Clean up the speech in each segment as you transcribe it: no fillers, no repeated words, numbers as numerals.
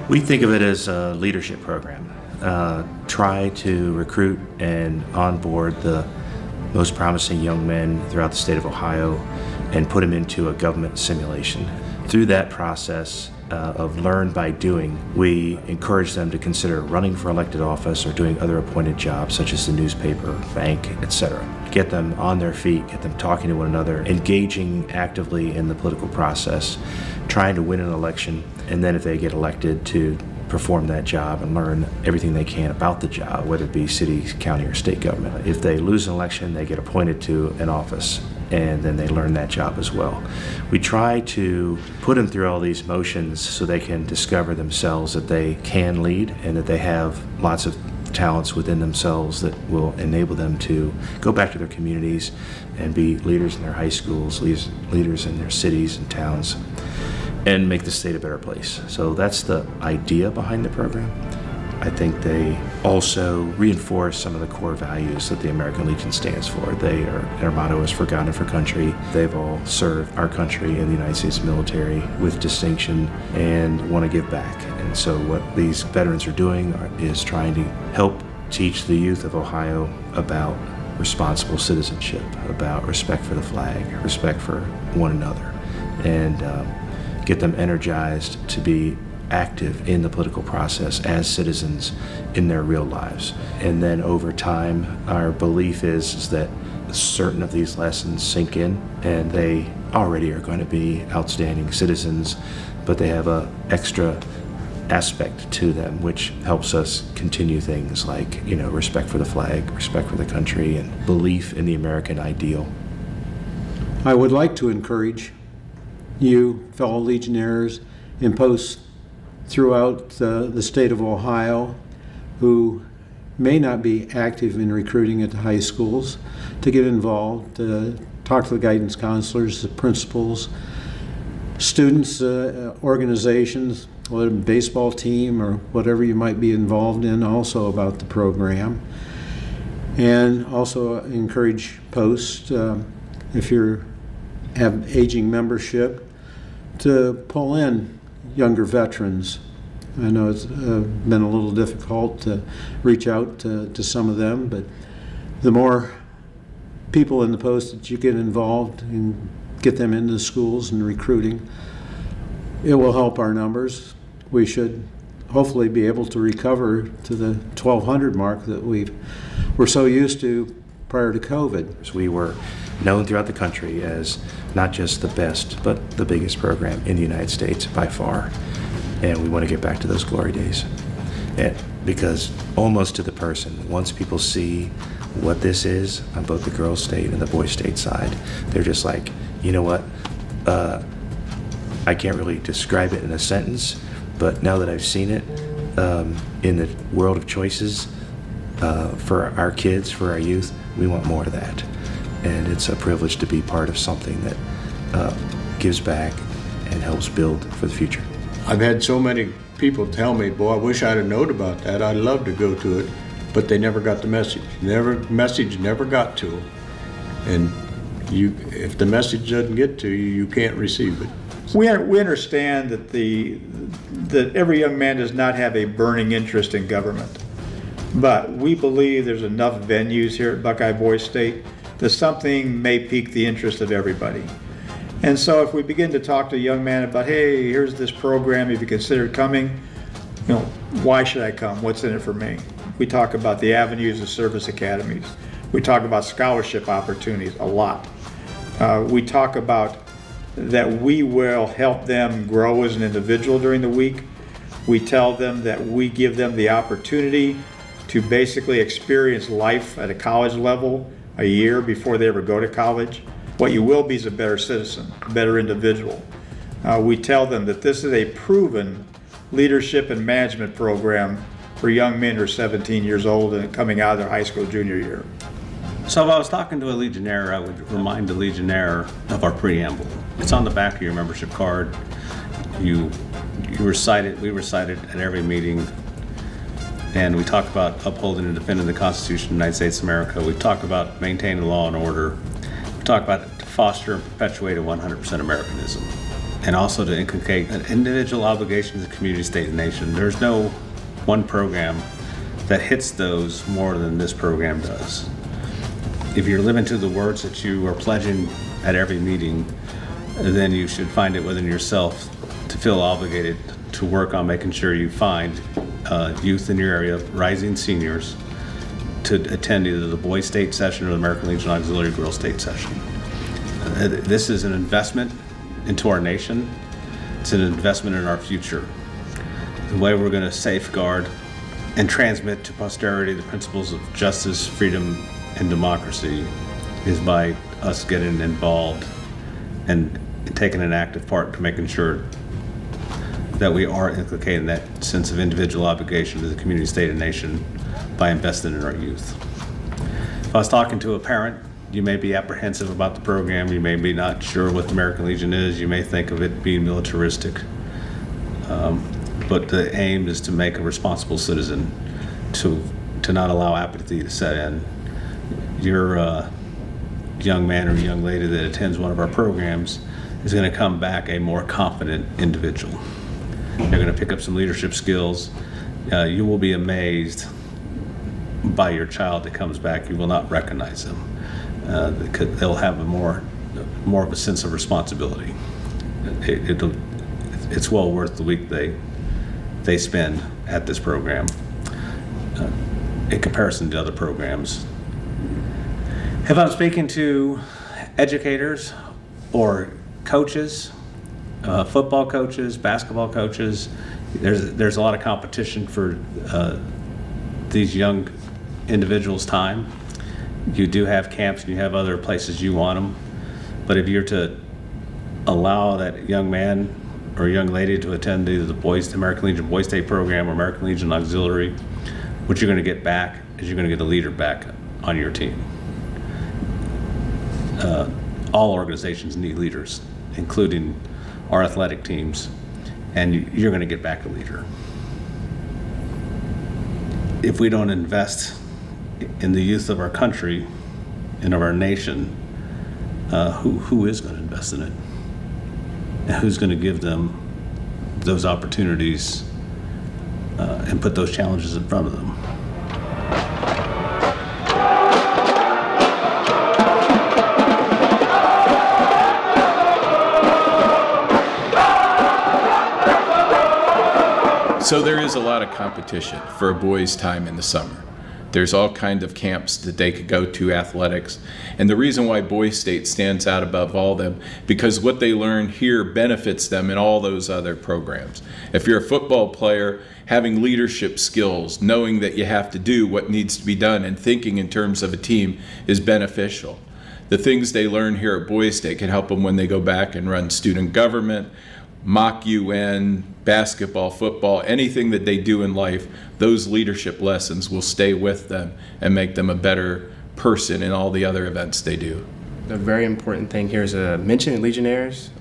We think of it as a leadership program. Try to recruit and onboard the most promising young men throughout the state of Ohio and put them into a government simulation. Through that process of learn by doing, we encourage them to consider running for elected office or doing other appointed jobs such as the newspaper, bank, etc. Get them on their feet, get them talking to one another, engaging actively in the political process, trying to win an election, and then if they get elected, to perform that job and learn everything they can about the job, whether it be city, county, or state government. If they lose an election, they get appointed to an office, and then they learn that job as well. We try to put them through all these motions so they can discover themselves that they can lead and that they have lots of talents within themselves that will enable them to go back to their communities and be leaders in their high schools, leaders in their cities and towns, and make the state a better place. So that's the idea behind the program. I think they also reinforce some of the core values that the American Legion stands for. Their motto is "For God and for Country." They've all served our country in the United States military with distinction and want to give back. And so what these veterans are doing is trying to help teach the youth of Ohio about responsible citizenship, about respect for the flag, respect for one another, and get them energized to be active in the political process as citizens in their real lives. And then over time, our belief is that certain of these lessons sink in, and they already are going to be outstanding citizens, but they have an extra aspect to them which helps us continue things like, respect for the flag, respect for the country, and belief in the American ideal. I would like to encourage you, fellow Legionnaires, in posts throughout the state of Ohio who may not be active in recruiting at the high schools to get involved, talk to the guidance counselors, the principals, students, organizations, whether it's a baseball team or whatever you might be involved in, also about the program. And also encourage posts, if you have aging membership, to pull in younger veterans. I know it's been a little difficult to reach out to some of them, but the more people in the post that you get involved and get them into the schools and recruiting, it will help our numbers. We should hopefully be able to recover to the 1,200 mark that we're so used to prior to COVID. We were known throughout the country as not just the best, but the biggest program in the United States by far. And we want to get back to those glory days. Because almost to the person, once people see what this is on both the girls' state and the boys' state side, they're just like, you know what? I can't really describe it in a sentence, but now that I've seen it in the world of choices for our kids, for our youth, we want more of that. And it's a privilege to be part of something that gives back and helps build for the future. I've had so many people tell me, boy, I wish I'd have known about that. I'd love to go to it, but they never got the message. Message never got to them. And if the message doesn't get to you, you can't receive it. We understand that every young man does not have a burning interest in government, but we believe there's enough venues here at Buckeye Boys State that something may pique the interest of everybody. And so if we begin to talk to a young man about, hey, here's this program, if you consider coming, why should I come? What's in it for me? We talk about the avenues of service academies. We talk about scholarship opportunities a lot. We talk about that we will help them grow as an individual during the week. We tell them that we give them the opportunity to basically experience life at a college level a year before they ever go to college. What you will be is a better citizen, a better individual. We tell them that this is a proven leadership and management program for young men who are 17 years old and coming out of their high school junior year. So if I was talking to a Legionnaire, I would remind the Legionnaire of our preamble. It's on the back of your membership card. We recite it at every meeting. And we talk about upholding and defending the Constitution of the United States of America. We talk about maintaining law and order. We talk about to foster and perpetuate a 100% Americanism. and also to inculcate an individual obligation to the community, state, and nation. There's no one program that hits those more than this program does. If you're living to the words that you are pledging at every meeting, then you should find it within yourself to feel obligated to work on making sure you find youth in your area, rising seniors, to attend either the Boys State session or the American Legion Auxiliary Girls State session. This is an investment into our nation. It's an investment in our future. The way we're going to safeguard and transmit to posterity the principles of justice, freedom, and democracy is by us getting involved and taking an active part to making sure that we are inculcating that sense of individual obligation to the community, state, and nation by investing in our youth. If I was talking to a parent, you may be apprehensive about the program, you may be not sure what the American Legion is, you may think of it being militaristic, but the aim is to make a responsible citizen, to not allow apathy to set in. Your young man or young lady that attends one of our programs is going to come back a more confident individual. They're going to pick up some leadership skills. You will be amazed by your child that comes back. You will not recognize them. They'll have a more of a sense of responsibility. It's well worth the week they spend at this program in comparison to other programs. If I'm speaking to educators or coaches, football coaches, basketball coaches, there's a lot of competition for these young individuals' time. You do have camps and you have other places you want them, but if you're to allow that young man or young lady to attend either the American Legion Boys State program or American Legion Auxiliary, what you're going to get back is you're going to get a leader back on your team. All organizations need leaders, including our athletic teams, and you're going to get back a leader. If we don't invest in the youth of our country and of our nation, who is going to invest in it? And who's going to give them those opportunities and put those challenges in front of them? So there is a lot of competition for a boys' time in the summer. There's all kinds of camps that they could go to, athletics. And the reason why Boys State stands out above all them, because what they learn here benefits them in all those other programs. If you're a football player, having leadership skills, knowing that you have to do what needs to be done and thinking in terms of a team is beneficial. The things they learn here at Boys State can help them when they go back and run student government, mock UN, basketball, football, anything that they do in life, those leadership lessons will stay with them and make them a better person in all the other events they do. The very important thing here is to mention Legionnaires.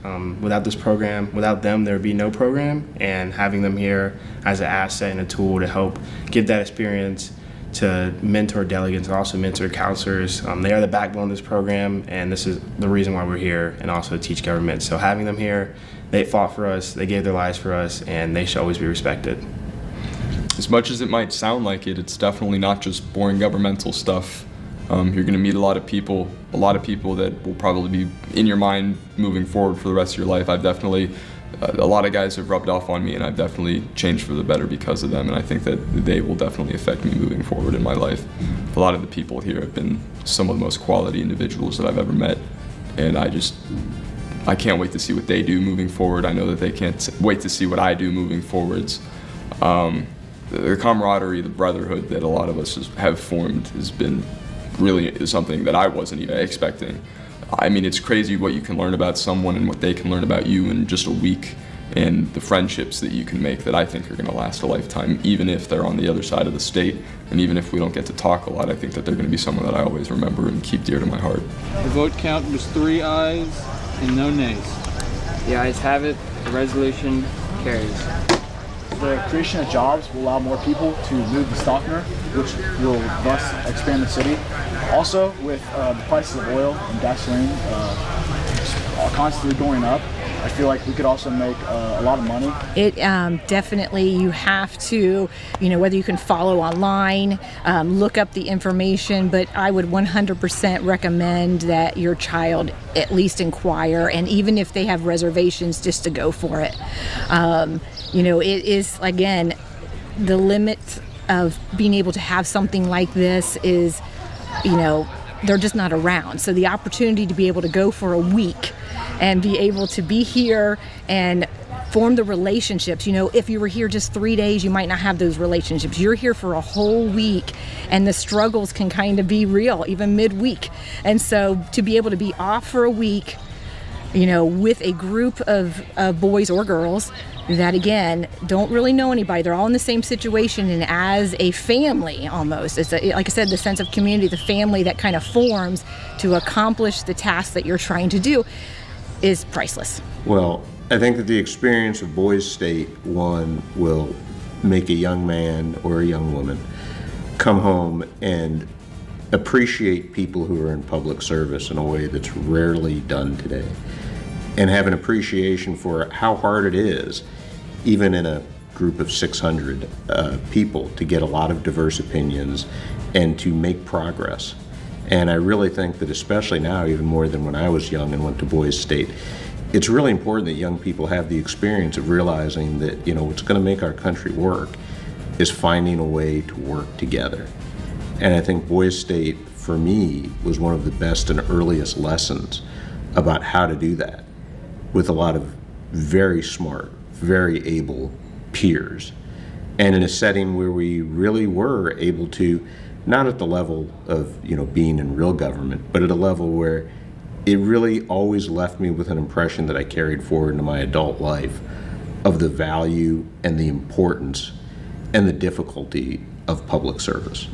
Without this program, without them, there would be no program, and having them here as an asset and a tool to help give that experience to mentor delegates and also mentor counselors. They are the backbone of this program, and this is the reason why we're here, and also teach government. So having them here, they fought for us, they gave their lives for us, and they should always be respected. As much as it might sound like it, it's definitely not just boring governmental stuff. You're going to meet a lot of people that will probably be in your mind moving forward for the rest of your life. I've definitely, a lot of guys have rubbed off on me, and I've definitely changed for the better because of them, and I think that they will definitely affect me moving forward in my life. A lot of the people here have been some of the most quality individuals that I've ever met, and I can't wait to see what they do moving forward. I know that they can't wait to see what I do moving forwards. The camaraderie, the brotherhood that a lot of us have formed has been really something that I wasn't even expecting. I mean, it's crazy what you can learn about someone and what they can learn about you in just a week, and the friendships that you can make that I think are going to last a lifetime, even if they're on the other side of the state, and even if we don't get to talk a lot. I think that they're going to be someone that I always remember and keep dear to my heart. The vote count was 3 ayes and no nays. The ayes have it. The resolution carries. The creation of jobs will allow more people to move to Stockner, which will thus expand the city. Also, with the prices of oil and gasoline constantly going up, I feel like we could also make a lot of money. It definitely, you have to, whether you can follow online, look up the information, but I would 100% recommend that your child at least inquire, and even if they have reservations, just to go for it. It is, again, the limit of being able to have something like this is, they're just not around. So the opportunity to be able to go for a week and be able to be here and form the relationships. If you were here just 3 days, you might not have those relationships. You're here for a whole week, and the struggles can kind of be real, even midweek. And so to be able to be off for a week, with a group of boys or girls that, again, don't really know anybody. They're all in the same situation, and as a family almost. It's like I said, the sense of community, the family that kind of forms to accomplish the task that you're trying to do is priceless. Well, I think that the experience of Boys State, one, will make a young man or a young woman come home and appreciate people who are in public service in a way that's rarely done today, and have an appreciation for how hard it is, even in a group of 600 people, to get a lot of diverse opinions and to make progress. And I really think that, especially now, even more than when I was young and went to Boys State, it's really important that young people have the experience of realizing that, what's going to make our country work is finding a way to work together. And I think Boys State, for me, was one of the best and earliest lessons about how to do that, with a lot of very smart, very able peers, and in a setting where we really were able to, not at the level of being in real government, but at a level where it really always left me with an impression that I carried forward into my adult life of the value and the importance and the difficulty of public service.